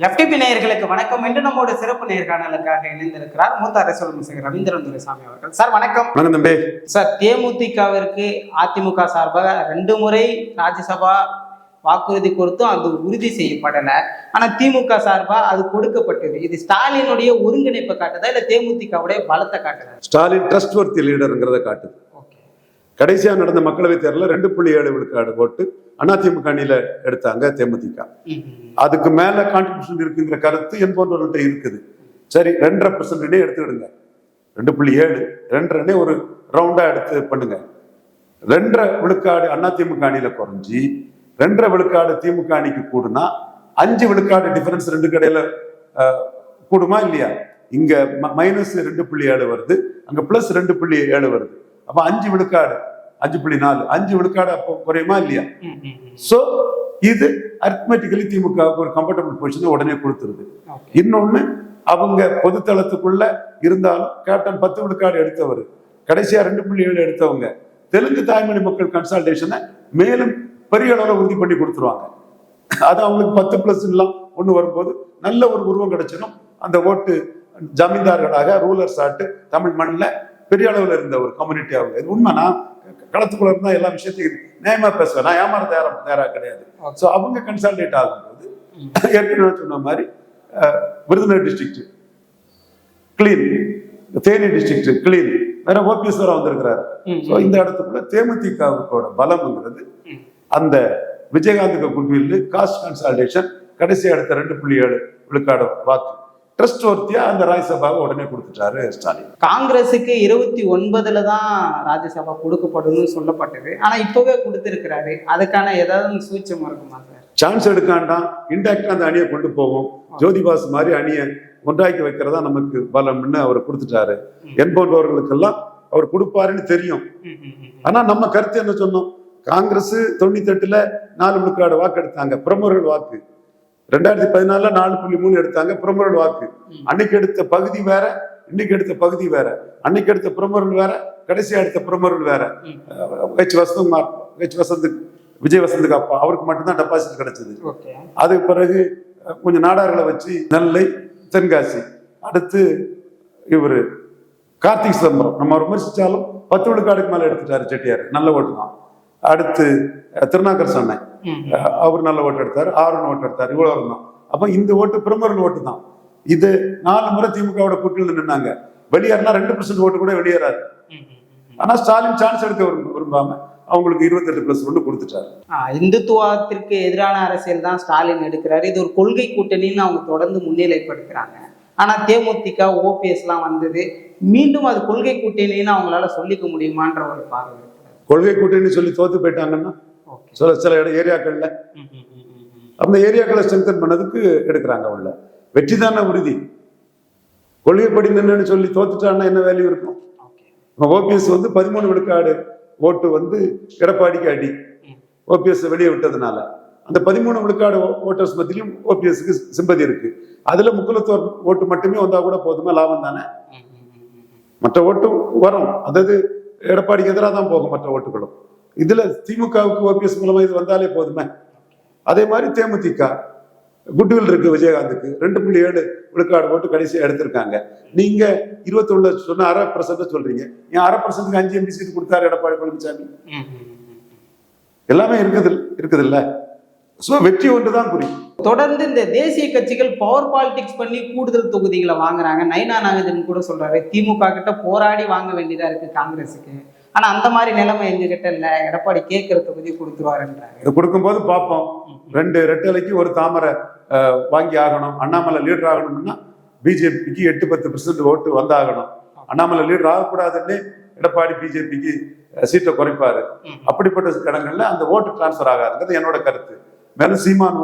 FTP நேயர்களுக்கு வணக்கம். இன்று நம்மோட சிறப்பு நேர்காணலுக்காக இணைந்திருக்கிறார் மூத்த அரசியல் அமைச்சர் ரவீந்திரன் துரைசாமி அவர்கள். சார் வணக்கம். வணக்கம் தம்பி. சார், தேமுதிகவிற்கு அதிமுக சார்பாக 2 முறை ராஜ்யசபா வாக்குறுதி கொடுத்தும் அது உறுதி செய்யப்படலை. ஆனா திமுக சார்பா அது கொடுக்கப்பட்டது. இது ஸ்டாலினுடைய ஒருங்கிணைப்பை காட்டுதா இல்ல தேமுதிகவுடைய பலத்தை காட்டுதா? ஸ்டாலின் ட்ரஸ்ட்வொர்த்தி லீடர்ங்கிறத காட்டுது. கடைசியா நடந்த மக்களவைத் தேர்தலில் 2.7 விழுக்காடு ஓட்டு அதிமுக அணியில எடுத்தாங்க தேமுதிக. அதுக்கு மேல கான்ட்ரிபியூஷன் இருக்குங்கிற கருத்து என் போன்றவர்கள்ட்ட இருக்குது. சரி, 2.5% எடுத்துக்கிடுங்க. 2.7 2.5 ஒரு ரவுண்டா எடுத்து பண்ணுங்க. 2.5 விழுக்காடு அதிமுக அணியில குறைஞ்சி 2.5 விழுக்காடு திமுக அணிக்கு கூடுனா 5 விழுக்காடு டிஃபரன்ஸ் 2 கடையில கூடுமா இல்லையா? இங்க -2.7 வருது, அங்க +2.7 வருது. அப்ப 5 விழுக்காடு 5.4 5 விழுக்காடு அப்போ குறையுமா இல்லையா? சோ இது அரித்மெட்டிக்கலி திமுக ஒரு கம்ஃபர்டபுள் பொசிஷனை உடனே கொடுத்துருது. இன்னொன்னு, அவங்க பொதுத்தளத்துக்குள்ள இருந்தாலும் கேப்டன் 10 விழுக்காடு எடுத்தவர், கடைசியா 2.7 எடுத்தவங்க தெலுங்கு தாய்மொழி மக்கள் கன்சால்டேஷனை மேலும் பெரிய அளவில் உறுதி பண்ணி கொடுத்துருவாங்க. அது அவங்களுக்கு 10+ ஒண்ணு வரும்போது நல்ல ஒரு உருவம் கிடைச்சிடும். அந்த ஓட்டு ஜமீன்தார்களாக ரூலர்ஸ் ஆட்டு தமிழ் மண்ணில் பெரிய அளவில் இருந்த ஒரு கம்யூனிட்டி அவங்க. இது உண்மை. நான் களத்துக்குள்ள இருந்தா எல்லா விஷயத்தையும் நியாயமா பேசுவேன். நான் ஏமாற நேரம் கிடையாது. ஸோ அவங்க கன்சால்டேட் ஆகும்போது ஏற்கனவே சொன்ன மாதிரி Virudhunagar district clean, Theni district clean, வேற ஓபிஎஸ் வர வந்திருக்கிறாரு. ஸோ இந்த இடத்துக்குள்ள தேமுதிகவோட பலம்ங்கிறது அந்த விஜயகாந்துக்கு குட்வில் காஸ்ட் கன்சால்டேஷன் கடைசி அடுத்த 2.7 விழுக்காடு வாக்கு ட்ரஸ்ட்வொர்த்தியா அந்த ராஜ்யசபாவை உடனே கொடுத்துட்டாரு ஸ்டாலின். காங்கிரஸுக்கு 29 தான் ராஜ்யசபா கொடுக்கப்படும் சொல்லப்பட்டது. ஆனா இப்பவே கொடுத்திருக்கிறாரு. அதுக்கான ஏதாவது சூட்சம் இருக்குமா சார்? சான்ஸ் எடுக்காண்டாம், இன்டாக்டா அந்த அணியை கொண்டு போவோம். ஜோதிபாஸ் மாதிரி அணியை ஒன்றாக்கி வைக்கிறதா நமக்கு பலம்னு அவர் கொடுத்துட்டாரு. என்பவர்களுக்கெல்லாம் அவர் கொடுப்பாருன்னு தெரியும். ஆனா நம்ம கருத்து என்ன சொன்னோம்? காங்கிரஸ் 98ல 4 விழுக்காடு வாக்கு எடுத்தாங்க, பிரமுகர்கள் வாக்கு. 2014 4.3 எடுத்தாங்க, பிரமுகர்கள் வாக்கு. அன்னைக்கு எடுத்த பகுதி வேற, இன்னைக்கு எடுத்த பகுதி வேற. அன்னைக்கு எடுத்த பிரமுகர்கள் வேற, கடைசியா எடுத்த பிரமுகர்கள் வேற. விஜய் வசந்துக்கு அப்பா அவருக்கு மட்டும்தான் டெபாசிட் கிடைச்சது. அதுக்கு பிறகு கொஞ்சம் நாடார்களை வச்சு நெல்லை, தென்காசி, அடுத்து இவரு கார்த்திக் சிதம்பரம் நம்ம விமர்சிச்சாலும் 10 விழுக்காடுக்கு மேல எடுத்துட்டாரு செட்டியார், நல்ல ஓட்டு தான். அடுத்து திருநாகர் சொன்ன அவர் நல்ல ஓட்டு எடுத்தாரு, 6 ஓட்டு எடுத்தாரு, இவ்வளவு தான். அப்ப இந்த ஓட்டு பிரமுகர்கள் ஓட்டு தான். இது 4 முறை திமுகவோட கூட்டணியில் நின்னாங்க. வெளியேறினா 2% ஓட்டு கூட வெளியேறாரு. ஆனா ஸ்டாலின் சான்ஸ் எடுக்க விரும்பாம அவங்களுக்கு 28+1 கொடுத்துட்டாரு. இந்துத்துவத்திற்கு எதிரான அரசியல் தான் ஸ்டாலின் எடுக்கிறாரு. இது ஒரு கொள்கை கூட்டணின்னு அவங்க தொடர்ந்து முன்னிலைப்படுத்துறாங்க. ஆனா தேமுதிக ஓபிஎஸ் எல்லாம் வந்தது, மீண்டும் அது கொள்கை கூட்டணின்னு அவங்களால சொல்லிக்க முடியுமான்ற ஒரு பார்வை. கொள்கை கூட்டணி சொல்லி தோத்து போயிட்டாங்கன்னா சில ஏரியாக்கள்ல அந்த ஏரியாக்களை ஸ்ட்ரென்தன் பண்ணதுக்கு எடுக்கிறாங்க. உள்ள வெற்றி தானே உறுதி. கொள்கைப்படி நின்று சொல்லி தோத்துட்டான்னா என்ன வேல்யூ இருக்கும்? ஓபிஎஸ் 13 விழுக்காடு ஓட்டு எடப்பாடிக்கு அடி, ஓபிஎஸ் வெளியே விட்டதுனால அந்த 13 விழுக்காடு ஓட்டர்ஸ் மத்தியிலும் ஓபிஎஸ்க்கு சிம்பதி இருக்கு. அதுல முக்குலத்தோர் ஓட்டு மட்டுமே வந்தா கூட போதுமா? லாபம் தானே. மற்ற ஓட்டும் வரும், அதாவது எடப்பாடிக்கு எதிராக தான் போகும் மற்ற ஓட்டுகளும். இதுல திமுகவுக்கு ஓபிஎஸ் மூலமா இது வந்தாலே போதுமே. அதே மாதிரி தேமுதிக குட்வில் இருக்கு விஜயகாந்துக்கு 2.7 விழுக்காடு ஓட்டு கடைசியா எடுத்திருக்காங்க. நீங்க 21 சொன்ன 1/2% சொல்றீங்க. ஏன் 1/2%க்கு 5 எம்பி சீட் கொடுத்தாரு எடப்பாடி பழனிசாமி? எல்லாமே இருக்குது இல்ல. சோ வெற்றி ஒன்றுதான் குறி. தொடர்ந்து இந்த தேசிய கட்சிகள் பவர் பாலிடிக்ஸ் பண்ணி கூடுதல் தொகுதிகளை வாங்குறாங்க. நைனா நாகேந்திரன் கூட சொல்றாரு, திமுக கிட்ட போராடி வாங்க வேண்டியதா இருக்கு காங்கிரஸுக்கு. ஆனா அந்த மாதிரி நிலைமை எங்க கிட்ட இல்ல, எடப்பாடி கேட்கிற தொகுதி கொடுத்துருவாருன்றாரு. கொடுக்கும்போது பார்ப்போம். 2 ரெட்டலைக்கு ஒரு தாமரை வாங்கி ஆகணும். அண்ணாமலை லீடர் ஆகணும்னா பிஜேபிக்கு 8-10% ஓட்டு வந்தாகணும். அண்ணாமலை லீடர் ஆகக்கூடாதுன்னு எடப்பாடி பிஜேபிக்கு சீட்டை குறைப்பாரு. அப்படிப்பட்ட இடங்கள்ல அந்த ஓட்டு டிரான்ஸ்பர் ஆகாதுங்கிறது என்னோட கருத்து. மேலும் சீமான்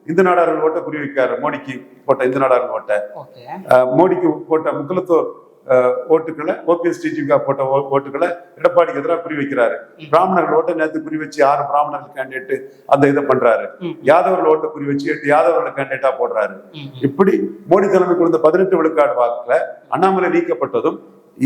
இந்து நாடார்கள் ஓட்டை குறி வைக்காரு. மோடிக்கு போட்ட இந்து நாடார்கள் ஓட்டை, மோடிக்கு போட்ட முக்குலத்தோர் ஓட்டுக்களை, ஓபிஎஸ் டிடிக போட்ட ஓட்டுக்களை எடப்பாடிக்கு எதிராக குறி வைக்கிறாரு. பிராமணர்கள் ஓட்டை நேற்று குறி வச்சு 6 பிராமணர்கள் கேண்டிடேட் அந்த இதை பண்றாரு. யாதவர்கள் ஓட்டை குறி வச்சு 8 யாதவர்கள் கேண்டிடேட்டா போடுறாரு. இப்படி மோடி தலைமைக்கு கொடுத்த 18 விழுக்காடு வாக்குல அண்ணாமலை நீக்கப்பட்டதும்,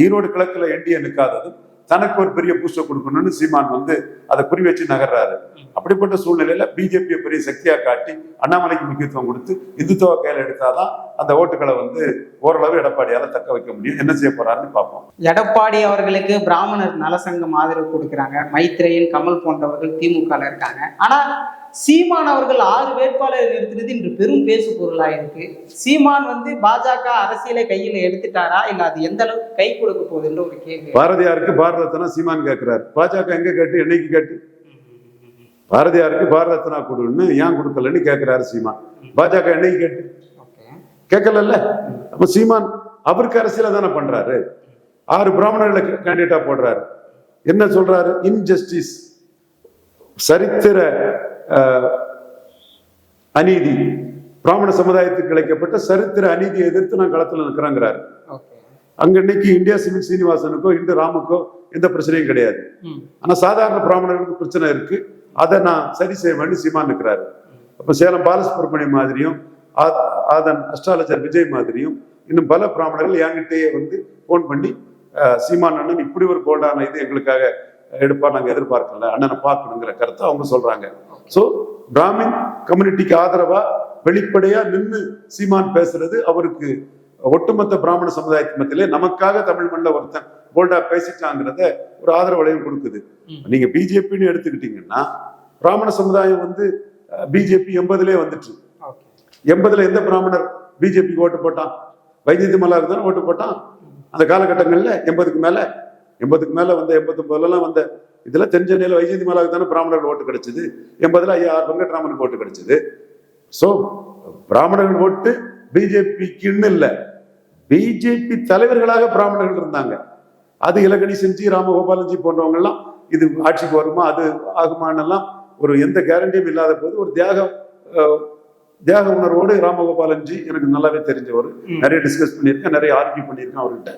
ஈரோடு கிழக்குல என்டிஏ நிற்காததும், தனக்கு ஒரு பெரிய பூஸ்டர் கொடுக்கணும்னு சீமான் வந்து அதை குறி வச்சு நகர்றாரு. அப்படிப்பட்ட சூழ்நிலையில பிஜேபியை பெரிய சக்தியா காட்டி அண்ணாமலைக்கு முக்கியத்துவம் கொடுத்து இந்துத்துவ கையில எடுத்தாதான் அந்த ஓட்டுகளை வந்து ஓரளவு எடப்பாடியால தக்க வைக்க முடியும். என்ன செய்ய போறாருன்னு பார்ப்போம். எடப்பாடி அவர்களுக்கு பிராமணர் நலசங்கம் ஆதரவு கொடுக்குறாங்க, மைத்ரேயன், கமல் போன்றவர்கள் திமுகல இருக்காங்க. ஆனா சீமான் அவர்கள் 6 வேட்பாளர் நிறுத்தினது இன்று பெரும் பேசு பொருளா இருக்கு. சீமான் வந்து பாஜக அரசியலை கையில எடுத்துட்டாரா, இல்ல அது எந்த அளவுக்கு கை கொடுக்க போகுதுன்ற ஒரு கேள்வி. பாரதியாருக்கு பாரத ரத்னா சீமான் கேட்கிறாரு, பாஜக எங்க கேட்டு என்னைக்கு கேட்டு? பாரதியாருக்கு பாரத ரத்னா கொடுன்னு ஏன் கொடுக்கலன்னு கேட்கிறாரு சீமான். பாஜக என்னைக்கு கேட்டு? கேட்கல. அப்ப சீமான் அவருக்கு அரசியல தானே பண்றாரு. 6 பிராமணர்களை கேண்டிடேட்டா போடுறாரு. என்ன சொல்றாரு? இன்ஜஸ்டிஸ், சரித்திர அநீதி, பிராமண சமுதாயத்துக்கு இழைக்கப்பட்ட சரித்திர அநீதியை எதிர்த்து நான் களத்தில் நிற்கிறேங்கிறாரு. அங்க இன்னைக்கு இந்தியா சிவில் சீனிவாசனுக்கோ இந்து ராமுக்கோ எந்த பிரச்சனையும் கிடையாது. ஆனா சாதாரண பிராமணர்களுக்கு பிரச்சனை இருக்கு, அதை நான் சரி செய்ய வேண்டி சீமான் இருக்கிறாரு. அப்ப சேலம் பாலசுப்ரமணியம் மாதிரியும் ஆதன் அஸ்ட்ராலஜர் விஜய் மாதிரியும் இன்னும் பல பிராமணர்கள் என்கிட்டயே வந்து போன் பண்ணி சீமான் அண்ணன் இப்படி ஒரு கோல்டான இது எங்களுக்காக எடுப்பா, நாங்க எதிர்பார்க்கல, அண்ணனை பார்க்கணுங்கிற கருத்தை அவங்க சொல்றாங்க. சோ பிராமின் கம்யூனிட்டிக்கு ஆதரவா வெளிப்படையா நின்று சீமான் பேசுறது அவருக்கு ஒட்டுமொத்த பிராமண சமுதாயத்து மத்தியிலே நமக்காக தமிழ் மண்ணில் ஒருத்தன் போல்டா பேசிட்டாங்கிறத ஒரு ஆதரவளையும் கொடுக்குது. நீங்க பிஜேபின்னு எடுத்துக்கிட்டீங்கன்னா பிராமண சமுதாயம் வந்து பிஜேபி 80லே வந்துட்டு, 80ல எந்த பிராமணர் பிஜேபிக்கு ஓட்டு போட்டான்? வைஜெயந்தி மலாவுக்கு தானே ஓட்டு போட்டான். அந்த காலகட்டங்கள்ல 80க்கு மேல வந்த 89லாம் வந்த இதுல தென்சென்னையில வைஜெயந்தி மலாவுக்கு தானே பிராமணர்கள் ஓட்டு கிடைச்சது. 80ல ஐயா வெங்கட்ராமனுக்கு ஓட்டு கிடைச்சது. சோ பிராமணர்கள் ஓட்டு பிஜேபிக்குன்னு இல்ல, பிஜேபி தலைவர்களாக பிராமணர்கள் இருந்தாங்க. அது இலகணி செஞ்சு ராமகோபாலன்ஜி போன்றவங்க எல்லாம் இது ஆட்சிக்கு வருமா அது ஆகுமானெல்லாம் ஒரு எந்த கேரண்டியும் இல்லாத போது ஒரு தியாக உணர்வோடு ராமகோபாலன்ஜி எனக்கு நல்லாவே தெரிஞ்சவர், நிறைய டிஸ்கஸ் பண்ணியிருக்கேன், நிறைய ஆர்கியூ பண்ணியிருக்கேன் அவர்கிட்ட.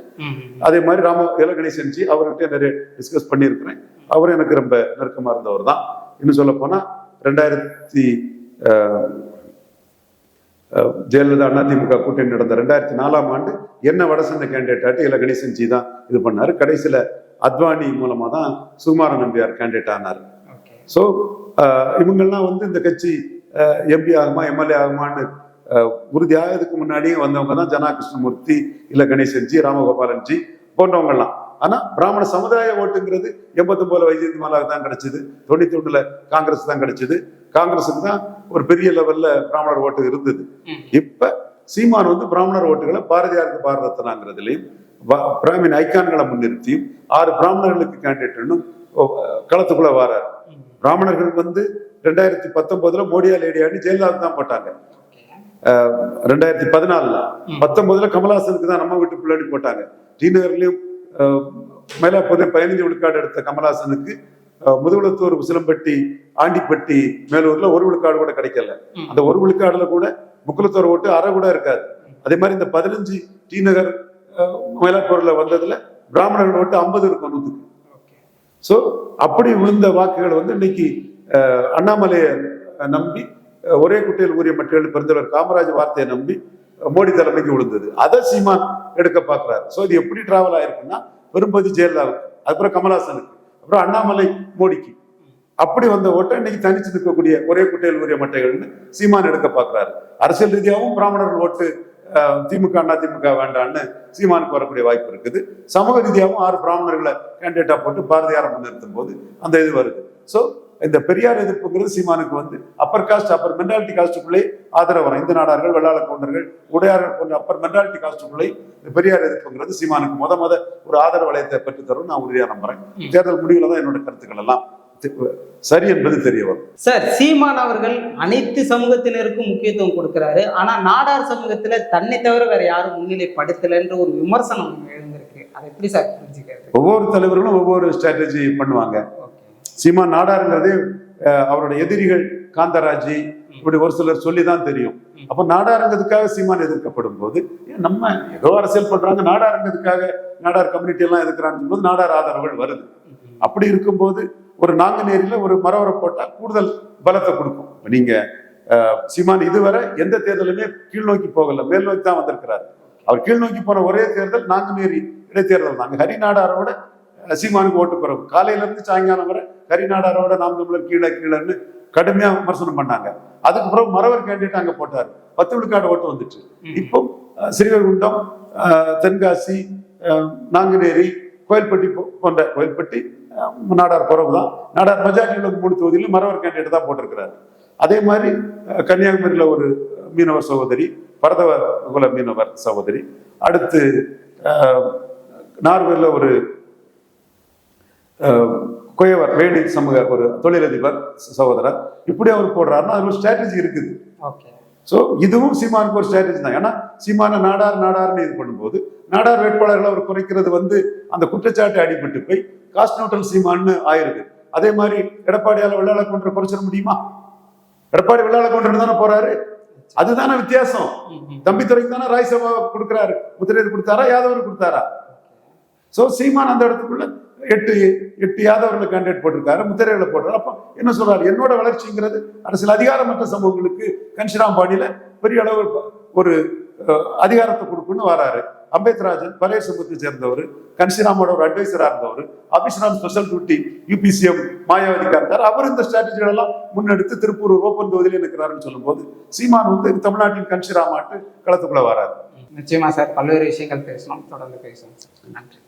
அதே மாதிரி இலகணேசன்ஜி அவர்கிட்ட நிறைய டிஸ்கஸ் பண்ணியிருக்கிறேன். அவரும் எனக்கு ரொம்ப நெருக்கமா இருந்தவர் தான். இன்னும் சொல்ல போனா 2000 ஜெயலலிதா அதிமுக கூட்டணி நடந்த 2004ஆம் ஆண்டு என்ன வடசென்னை கேண்டிடேட் இலகணேசன்ஜி தான் இது பண்ணாரு. கடைசியில அத்வானி மூலமா தான் சுகுமார நம்பியார் கேண்டிடேட் ஆனார். ஸோ இவங்கெல்லாம் வந்து இந்த கட்சி எம்பி ஆகுமா எம்எல்ஏ ஆகுமான்னு உறுதியாகிறதுக்கு முன்னாடியே வந்தவங்க தான் ஜனா கிருஷ்ணமூர்த்தி, இல்ல கணேசன்ஜி, ராமகோபாலன்ஜி போன்றவங்கலாம். ஆனா பிராமண சமுதாய ஓட்டுங்கிறது 89 வைஜெயந்தி மாலாவுக்கு தான் கிடைச்சது, 91ல காங்கிரஸ் தான் கிடைச்சது. காங்கிரஸுக்கு தான் ஒரு பெரிய லெவல்ல பிராமணர் ஓட்டு இருந்தது. இப்ப சீமான் வந்து பிராமணர் ஓட்டுகளை பாரதியாருக்கு பாரத ரத்னாங்கிறதுலையும் பிராமின் ஐக்கான்களை முன்னிறுத்தியும் 6 பிராமணர்களுக்கு கேண்டிடேட்னு களத்துக்குள்ள வராரு. பிராமணர்கள் வந்து 2019ல மோடியா லேடியான்னு ஜெயலலிதாவுக்கு தான் போட்டாங்க. 2014ல 19ல கமல்ஹாசனுக்கு தான் நம்ம வீட்டு பிள்ளைன்னு போட்டாங்க. டி நகர்லயும் மயிலாப்பூர்ல 15 விழுக்காடு எடுத்த கமல்ஹாசனுக்கு முதுகுளத்தூர், உசிலம்பட்டி, ஆண்டிப்பட்டி, மேலூர்ல 1 விழுக்காடு கூட கிடைக்கல. அந்த 1 விழுக்காடுல கூட முக்குளத்தூர் ஓட்டு அரை கூட இருக்காது. அதே மாதிரி இந்த 15 டி நகர் மயிலாப்பூர்ல வந்ததுல பிராமணர்கள் ஓட்டு 50 இருக்கும் 100க்கு. சோ அப்படி விழுந்த வாக்குகள் வந்து இன்னைக்கு அண்ணாமலையை நம்பி ஒரே குட்டையில் ஊறிய மக்கள் பெருந்தவர் காமராஜ் வார்த்தையை நம்பி மோடி தலைமைக்கு விழுந்தது. அதை சீமான் எடுக்க பார்க்கிறாரு. சோ இது எப்படி டிராவல் ஆயிருக்குன்னா பெரும்பகுதி ஜெயலலிதாவுக்கு, அதுக்கப்புறம் கமல்ஹாசனுக்கு, அப்புறம் அண்ணாமலை மோடிக்கு அப்படி வந்த ஓட்டை இன்னைக்கு தனிச்சு நிற்கக்கூடிய ஒரே குட்டையில் ஊறிய மட்டைகள்னு சீமான் எடுக்க பார்க்கிறாரு. அரசியல் ரீதியாகவும் பிராமணர்கள் ஓட்டு திமுக அதிமுக வேண்டான்னு சீமானுக்கு வரக்கூடிய வாய்ப்பு இருக்குது. சமூக ரீதியாகவும் 6 பிராமணர்களை கேண்டிடேட்டா போட்டு பாரதியாரை முன்னிறுத்தும் போது அந்த இது வருது. சோ இந்த பெரியார் எதிர்ப்புங்கிறது சீமானுக்கு வந்து அப்பர் காஸ்ட் அப்பர் மென்டாலிட்டி காஸ்டுக்குள்ளே ஆதரவு வரும். இந்து நாடார்கள், வெள்ளாள கவுண்டர்கள், உடையார்கள் போன்ற அப்பர் மென்டாலிட்டி காஸ்டுக்குள்ளே பெரியார் எதிர்ப்புங்கிறது சீமானுக்கு முத ஒரு ஆதரவு வளையத்தை பெற்று தரும் நான் உறுதியா நம்புறேன். தேர்தல் முடிவுல தான் என்னோட கருத்துக்கள் எல்லாம் சரி என்பது தெரிய வரும். சார், சீமான் அவர்கள் அனைத்து சமூகத்தினருக்கும் முக்கியத்துவம் கொடுக்கிறாரு. ஆனா நாடார் சமூகத்துல தன்னை தவிர வேற யாரும் முன்னிலைப்படுத்தலைன்ற ஒரு விமர்சனம் எழுந்திருக்கு. அதை எப்படி சார் புரிஞ்சுக்கிறது? ஒவ்வொரு தலைவர்களும் ஒவ்வொரு ஸ்ட்ராட்டஜி பண்ணுவாங்க. சீமான் நாடாருங்கிறதே அவரோட எதிரிகள் காந்தராஜி இப்படி ஒரு சிலர் சொல்லிதான் தெரியும். அப்ப நாடாருங்கிறதுக்காக சீமான் எதிர்க்கப்படும் போது நம்ம ஏதோ அரசியல் பண்றாங்க, நாடாருங்கிறதுக்காக நாடார் கம்யூனிட்டி எல்லாம் எதிர்க்கிறாங்க போது நாடார் ஆதரவுகள் வருது. அப்படி இருக்கும்போது ஒரு நாங்குநேரியில ஒரு மரவரை போட்டா கூடுதல் பலத்தை கொடுக்கும். நீங்க சீமான் இதுவரை எந்த தேர்தலுமே கீழ் நோக்கி போகல, மேல் நோக்கி தான் வந்திருக்கிறாரு. அவர் கீழ் நோக்கி போன ஒரே தேர்தல் நாங்குநேரி இடைத்தேர்தல் தான். ஹரிநாடாரோட சீமானுக்கு ஓட்டு குறைவு. காலையில இருந்து சாயங்காலம் வரை கரிநாடாரோட நாம் தமிழர் கீழே கீழேன்னு கடுமையா விமர்சனம் பண்ணாங்க. அதுக்கு பிறகு மறவர் கேண்டிடேட் அங்க போட்டார், 10 விழுக்காடு ஓட்டு வந்துச்சு. இப்போ ஸ்ரீவைகுண்டம், தென்காசி, நாங்குநேரி, கோயில்பட்டி போன்ற, கோயில்பட்டி நாடார் குறவு தான், நாடார் மெஜாரிட்டியில் 3 தொகுதியிலும் மறவர் கேண்டிடேட் தான் போட்டிருக்கிறார். அதே மாதிரி கன்னியாகுமரியில ஒரு மீனவர் சகோதரி, பரதவர் குல மீனவர் சகோதரி, அடுத்து நார்வேல ஒரு குயவர் வேடி சமூக ஒரு தொழிலதிபர் சகோதரர், இப்படி அவர் போடுறாருன்னா அது ஒரு ஸ்ட்ராட்டஜி இருக்குது. ஸோ இதுவும் சீமானுக்கு ஒரு ஸ்ட்ராட்டஜி தான். ஏன்னா சீமான நாடார்னு இது பண்ணும்போது நாடார் வேட்பாளர்களை அவர் குறைக்கிறது அந்த குற்றச்சாட்டு அடிபட்டு போய் காஸ்ட் நியூட்ரல் சீமான்னு ஆயிருது. அதே மாதிரி எடப்பாடியால வெள்ளாள கொன்ற குறைச்சிட முடியுமா? எடப்பாடி வெள்ளாள கொண்டு தானே போறாரு, அதுதானே வித்தியாசம். தம்பித்துறைக்கு தானே ராஜ்யசபா கொடுக்குறாரு, முத்திரையர் கொடுத்தாரா யாதவர் கொடுத்தாரா? சோ சீமான் அந்த இடத்துக்குள்ள 8 யாதவர்களை கேண்டிடேட் போட்டிருக்காரு, முத்திரைகளை போடுறாரு. அப்ப என்ன சொல்றாரு, என்னோட வளர்ச்சிங்கிறது அரசியல் அதிகாரமற்ற சமூகங்களுக்கு கன்ஷிராம் பாணியில பெரிய அளவு ஒரு அதிகாரத்தை கொடுக்குன்னு வராரு. அம்பேத்ராஜன் பழைய சமூகத்தை சேர்ந்தவர், கன்ஷிராமோட ஒரு அட்வைசரா இருந்தவர், அபிஸ்ராம் ஸ்பெஷல் டியூட்டி UPCM மாயாவதிக்கா இருந்தார். அவர் இந்த ஸ்ட்ராட்டஜிகள் எல்லாம் முன்னெடுத்து திருப்பூர் ஓப்பன் தொகுதியில் இருக்கிறாருன்னு சொல்லும் போது சீமான் தமிழ்நாட்டின் கன்ஷிராமாட்டு களத்துக்குள்ள வராரு. நிச்சயமா சார், பல்வேறு விஷயங்கள் பேசணும், தொடர்ந்து பேசணும் சார். நன்றி.